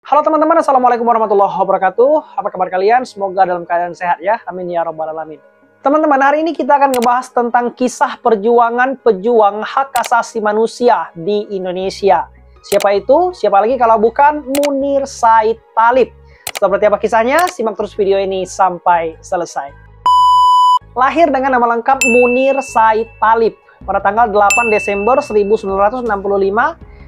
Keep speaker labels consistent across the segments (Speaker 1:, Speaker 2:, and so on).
Speaker 1: Halo teman-teman, Assalamualaikum warahmatullahi wabarakatuh. Apa kabar kalian? Semoga dalam keadaan sehat ya. Amin ya robbal alamin. Teman-teman, hari ini kita akan ngebahas tentang kisah perjuangan pejuang hak asasi manusia di Indonesia. Siapa itu? Siapa lagi kalau bukan Munir Said Thalib. Seperti apa kisahnya? Simak terus video ini sampai selesai. Lahir dengan nama lengkap Munir Said Thalib pada tanggal 8 Desember 1965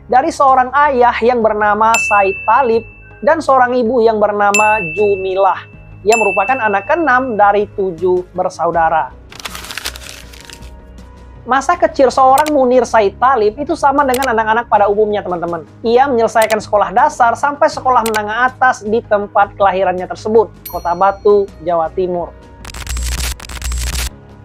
Speaker 1: dari seorang ayah yang bernama Said Thalib dan seorang ibu yang bernama Jumilah. Ia merupakan anak ke-6 dari 7 bersaudara. Masa kecil seorang Munir Said Thalib itu sama dengan anak-anak pada umumnya, teman-teman. Ia menyelesaikan sekolah dasar sampai sekolah menengah atas di tempat kelahirannya tersebut, Kota Batu, Jawa Timur.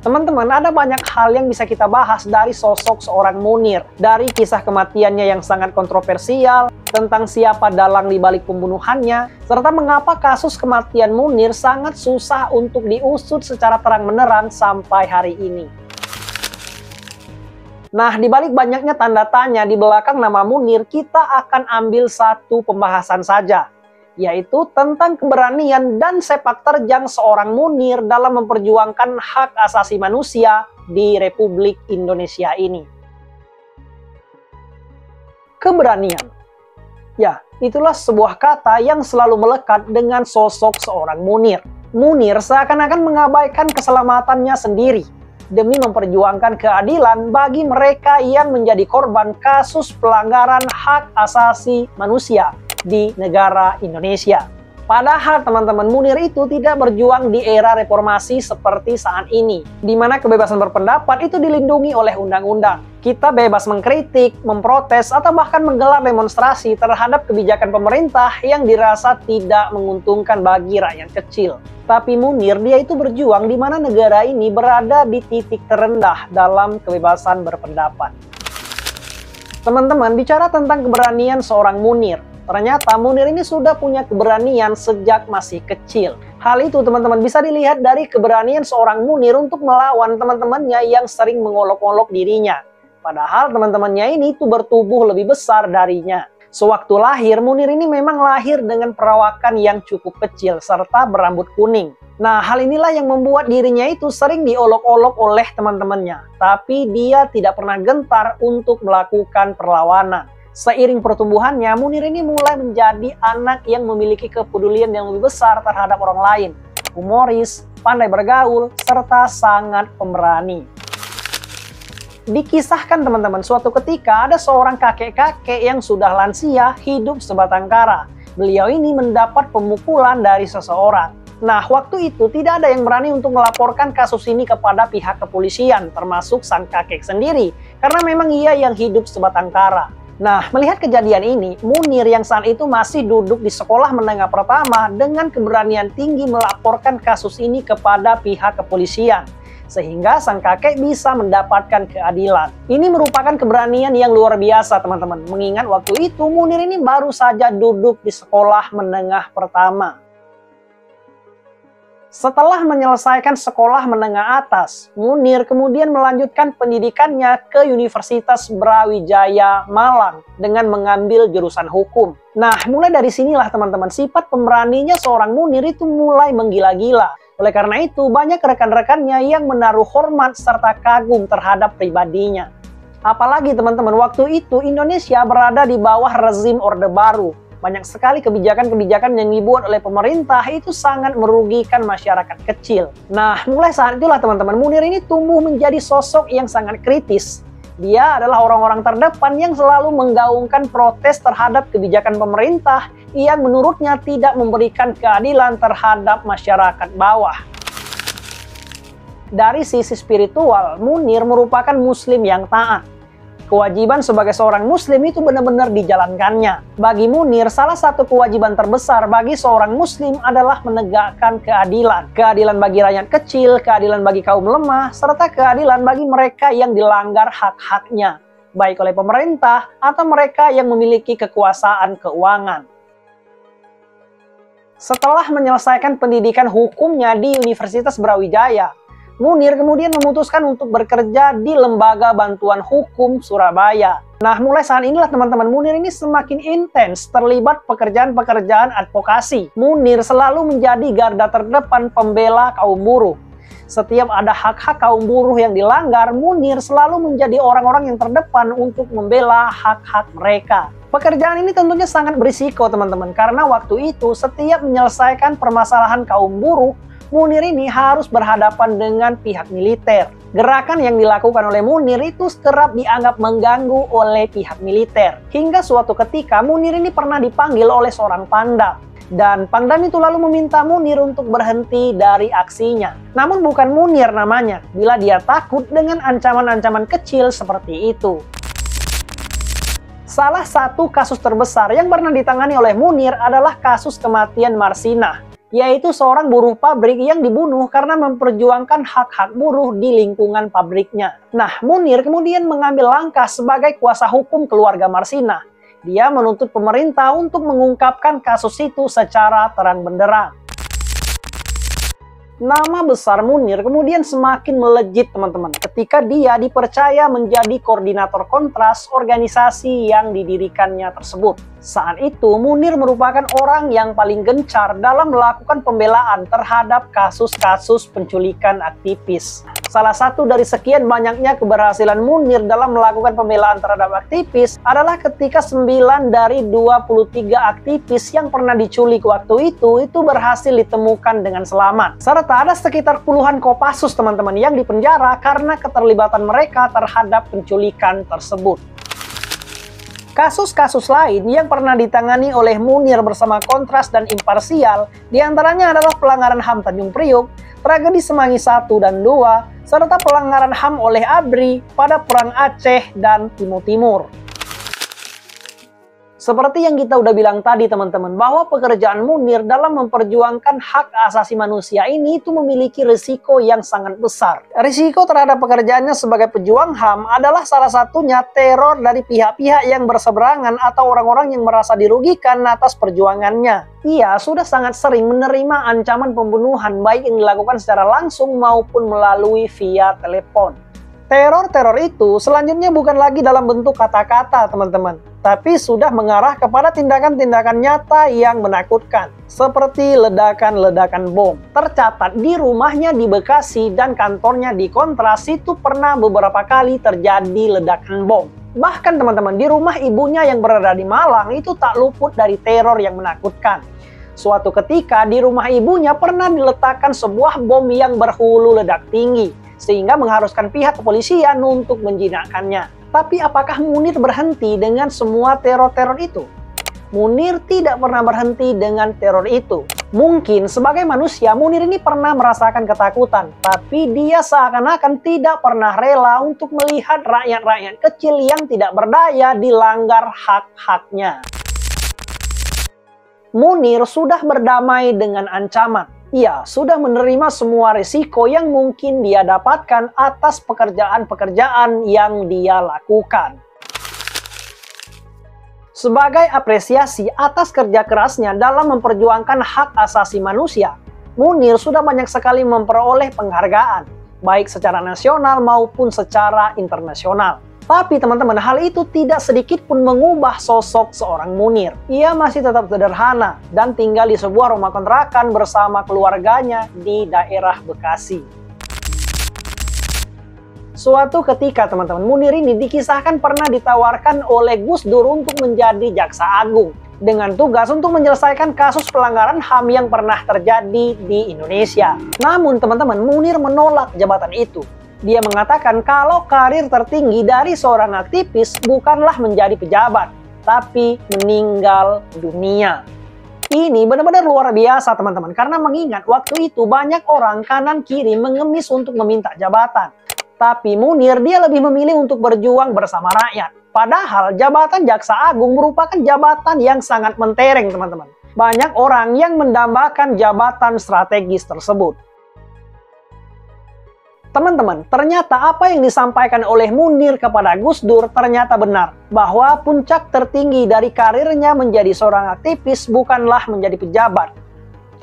Speaker 1: Teman-teman, ada banyak hal yang bisa kita bahas dari sosok seorang Munir. Dari kisah kematiannya yang sangat kontroversial, tentang siapa dalang di balik pembunuhannya, serta mengapa kasus kematian Munir sangat susah untuk diusut secara terang-menerang sampai hari ini. Nah, di balik banyaknya tanda tanya di belakang nama Munir, kita akan ambil satu pembahasan saja, yaitu tentang keberanian dan sepak terjang seorang Munir dalam memperjuangkan hak asasi manusia di Republik Indonesia ini. Keberanian. Ya, itulah sebuah kata yang selalu melekat dengan sosok seorang Munir. Munir seakan-akan mengabaikan keselamatannya sendiri demi memperjuangkan keadilan bagi mereka yang menjadi korban kasus pelanggaran hak asasi manusia di negara Indonesia. Padahal teman-teman, Munir itu tidak berjuang di era reformasi seperti saat ini, di mana kebebasan berpendapat itu dilindungi oleh undang-undang. Kita bebas mengkritik, memprotes, atau bahkan menggelar demonstrasi terhadap kebijakan pemerintah yang dirasa tidak menguntungkan bagi rakyat kecil. Tapi Munir, dia itu berjuang di mana negara ini berada di titik terendah dalam kebebasan berpendapat. Teman-teman, bicara tentang keberanian seorang Munir, ternyata Munir ini sudah punya keberanian sejak masih kecil. Hal itu teman-teman bisa dilihat dari keberanian seorang Munir untuk melawan teman-temannya yang sering mengolok-olok dirinya. Padahal teman-temannya ini tuh bertubuh lebih besar darinya. Sewaktu lahir, Munir ini memang lahir dengan perawakan yang cukup kecil serta berambut kuning. Nah, hal inilah yang membuat dirinya itu sering diolok-olok oleh teman-temannya. Tapi dia tidak pernah gentar untuk melakukan perlawanan. Seiring pertumbuhannya, Munir ini mulai menjadi anak yang memiliki kepedulian yang lebih besar terhadap orang lain, humoris, pandai bergaul, serta sangat pemberani. Dikisahkan teman-teman, suatu ketika ada seorang kakek-kakek yang sudah lansia hidup sebatang kara. Beliau ini mendapat pemukulan dari seseorang. Nah, waktu itu tidak ada yang berani untuk melaporkan kasus ini kepada pihak kepolisian, termasuk sang kakek sendiri, karena memang ia yang hidup sebatang kara. Nah, melihat kejadian ini, Munir yang saat itu masih duduk di sekolah menengah pertama dengan keberanian tinggi melaporkan kasus ini kepada pihak kepolisian, sehingga sang kakek bisa mendapatkan keadilan. Ini merupakan keberanian yang luar biasa, teman-teman, mengingat waktu itu Munir ini baru saja duduk di sekolah menengah pertama. Setelah menyelesaikan sekolah menengah atas, Munir kemudian melanjutkan pendidikannya ke Universitas Brawijaya Malang dengan mengambil jurusan hukum. Nah, mulai dari sinilah teman-teman, sifat pemberaninya seorang Munir itu mulai menggila-gila. Oleh karena itu, banyak rekan-rekannya yang menaruh hormat serta kagum terhadap pribadinya. Apalagi teman-teman, waktu itu Indonesia berada di bawah rezim Orde Baru. Banyak sekali kebijakan-kebijakan yang dibuat oleh pemerintah itu sangat merugikan masyarakat kecil. Nah, mulai saat itulah teman-teman, Munir ini tumbuh menjadi sosok yang sangat kritis. Dia adalah orang-orang terdepan yang selalu menggaungkan protes terhadap kebijakan pemerintah yang menurutnya tidak memberikan keadilan terhadap masyarakat bawah. Dari sisi spiritual, Munir merupakan muslim yang taat. Kewajiban sebagai seorang muslim itu benar-benar dijalankannya. Bagi Munir, salah satu kewajiban terbesar bagi seorang muslim adalah menegakkan keadilan. Keadilan bagi rakyat kecil, keadilan bagi kaum lemah, serta keadilan bagi mereka yang dilanggar hak-haknya, baik oleh pemerintah atau mereka yang memiliki kekuasaan keuangan. Setelah menyelesaikan pendidikan hukumnya di Universitas Brawijaya, Munir kemudian memutuskan untuk bekerja di Lembaga Bantuan Hukum Surabaya. Nah, mulai saat inilah teman-teman, Munir ini semakin intens terlibat pekerjaan-pekerjaan advokasi. Munir selalu menjadi garda terdepan pembela kaum buruh. Setiap ada hak-hak kaum buruh yang dilanggar, Munir selalu menjadi orang-orang yang terdepan untuk membela hak-hak mereka. Pekerjaan ini tentunya sangat berisiko teman-teman, karena waktu itu setiap menyelesaikan permasalahan kaum buruh, Munir ini harus berhadapan dengan pihak militer. Gerakan yang dilakukan oleh Munir itu kerap dianggap mengganggu oleh pihak militer. Hingga suatu ketika Munir ini pernah dipanggil oleh seorang Pangdam. Dan Pangdam itu lalu meminta Munir untuk berhenti dari aksinya. Namun bukan Munir namanya, bila dia takut dengan ancaman-ancaman kecil seperti itu. Salah satu kasus terbesar yang pernah ditangani oleh Munir adalah kasus kematian Marsinah, yaitu seorang buruh pabrik yang dibunuh karena memperjuangkan hak-hak buruh di lingkungan pabriknya. Nah, Munir kemudian mengambil langkah sebagai kuasa hukum keluarga Marsinah. Dia menuntut pemerintah untuk mengungkapkan kasus itu secara terang benderang. Nama besar Munir kemudian semakin melejit teman-teman ketika dia dipercaya menjadi koordinator kontras organisasi yang didirikannya tersebut. Saat itu Munir merupakan orang yang paling gencar dalam melakukan pembelaan terhadap kasus-kasus penculikan aktivis. Salah satu dari sekian banyaknya keberhasilan Munir dalam melakukan pembelaan terhadap aktivis adalah ketika 9 dari 23 aktivis yang pernah diculik waktu itu berhasil ditemukan dengan selamat. Serta ada sekitar puluhan Kopassus teman-teman yang dipenjara karena keterlibatan mereka terhadap penculikan tersebut. Kasus-kasus lain yang pernah ditangani oleh Munir bersama Kontras dan Imparsial diantaranya adalah pelanggaran HAM Tanjung Priuk, tragedi Semanggi 1 dan 2, serta pelanggaran HAM oleh ABRI pada Perang Aceh dan Timur Timur. Seperti yang kita udah bilang tadi teman-teman, bahwa pekerjaan Munir dalam memperjuangkan hak asasi manusia ini itu memiliki risiko yang sangat besar. Risiko terhadap pekerjaannya sebagai pejuang HAM adalah salah satunya teror dari pihak-pihak yang berseberangan atau orang-orang yang merasa dirugikan atas perjuangannya. Ia sudah sangat sering menerima ancaman pembunuhan baik yang dilakukan secara langsung maupun melalui via telepon. Teror-teror itu selanjutnya bukan lagi dalam bentuk kata-kata teman-teman, tapi sudah mengarah kepada tindakan-tindakan nyata yang menakutkan, seperti ledakan-ledakan bom. Tercatat di rumahnya di Bekasi dan kantornya di Kontras itu pernah beberapa kali terjadi ledakan bom. Bahkan teman-teman, di rumah ibunya yang berada di Malang itu tak luput dari teror yang menakutkan. Suatu ketika di rumah ibunya pernah diletakkan sebuah bom yang berhulu ledak tinggi, sehingga mengharuskan pihak kepolisian untuk menjinakkannya. Tapi apakah Munir berhenti dengan semua teror-teror itu? Munir tidak pernah berhenti dengan teror itu. Mungkin sebagai manusia, Munir ini pernah merasakan ketakutan, tapi dia seakan-akan tidak pernah rela untuk melihat rakyat-rakyat kecil yang tidak berdaya dilanggar hak-haknya. Munir sudah berdamai dengan ancaman. Ia sudah menerima semua risiko yang mungkin dia dapatkan atas pekerjaan-pekerjaan yang dia lakukan. Sebagai apresiasi atas kerja kerasnya dalam memperjuangkan hak asasi manusia, Munir sudah banyak sekali memperoleh penghargaan, baik secara nasional maupun secara internasional. Tapi teman-teman, hal itu tidak sedikit pun mengubah sosok seorang Munir. Ia masih tetap sederhana dan tinggal di sebuah rumah kontrakan bersama keluarganya di daerah Bekasi. Suatu ketika teman-teman, Munir ini dikisahkan pernah ditawarkan oleh Gus Dur untuk menjadi jaksa agung dengan tugas untuk menyelesaikan kasus pelanggaran HAM yang pernah terjadi di Indonesia. Namun teman-teman, Munir menolak jabatan itu. Dia mengatakan kalau karir tertinggi dari seorang aktivis bukanlah menjadi pejabat, tapi meninggal dunia. Ini benar-benar luar biasa teman-teman, karena mengingat waktu itu banyak orang kanan kiri mengemis untuk meminta jabatan. Tapi Munir dia lebih memilih untuk berjuang bersama rakyat. Padahal jabatan jaksa agung merupakan jabatan yang sangat mentereng teman-teman. Banyak orang yang mendambakan jabatan strategis tersebut. Teman-teman, ternyata apa yang disampaikan oleh Munir kepada Gus Dur ternyata benar. Bahwa puncak tertinggi dari karirnya menjadi seorang aktivis bukanlah menjadi pejabat,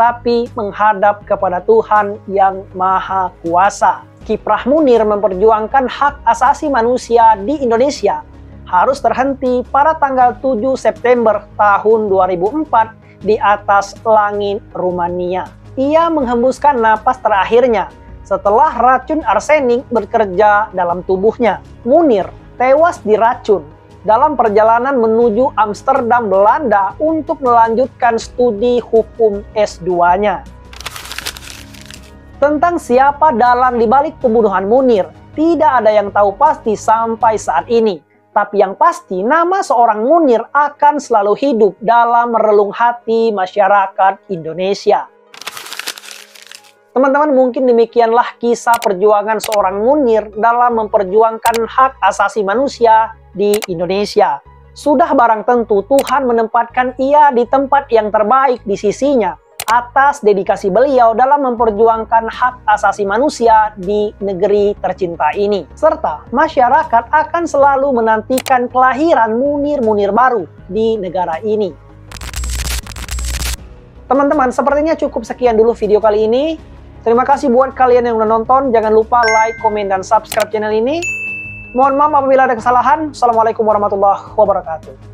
Speaker 1: tetapi menghadap kepada Tuhan yang Maha Kuasa. Kiprah Munir memperjuangkan hak asasi manusia di Indonesia harus terhenti pada tanggal 7 September tahun 2004 di atas langit Rumania. Ia menghembuskan napas terakhirnya setelah racun arsenik bekerja dalam tubuhnya. Munir tewas diracun dalam perjalanan menuju Amsterdam, Belanda untuk melanjutkan studi hukum S2-nya. Tentang siapa dalang dibalik pembunuhan Munir, tidak ada yang tahu pasti sampai saat ini. Tapi yang pasti, nama seorang Munir akan selalu hidup dalam relung hati masyarakat Indonesia. Teman-teman, mungkin demikianlah kisah perjuangan seorang Munir dalam memperjuangkan hak asasi manusia di Indonesia. Sudah barang tentu Tuhan menempatkan ia di tempat yang terbaik di sisinya atas dedikasi beliau dalam memperjuangkan hak asasi manusia di negeri tercinta ini. Serta masyarakat akan selalu menantikan kelahiran Munir-Munir baru di negara ini. Teman-teman, sepertinya cukup sekian dulu video kali ini. Terima kasih buat kalian yang udah nonton. Jangan lupa like, komen, dan subscribe channel ini. Mohon maaf apabila ada kesalahan. Assalamualaikum warahmatullahi wabarakatuh.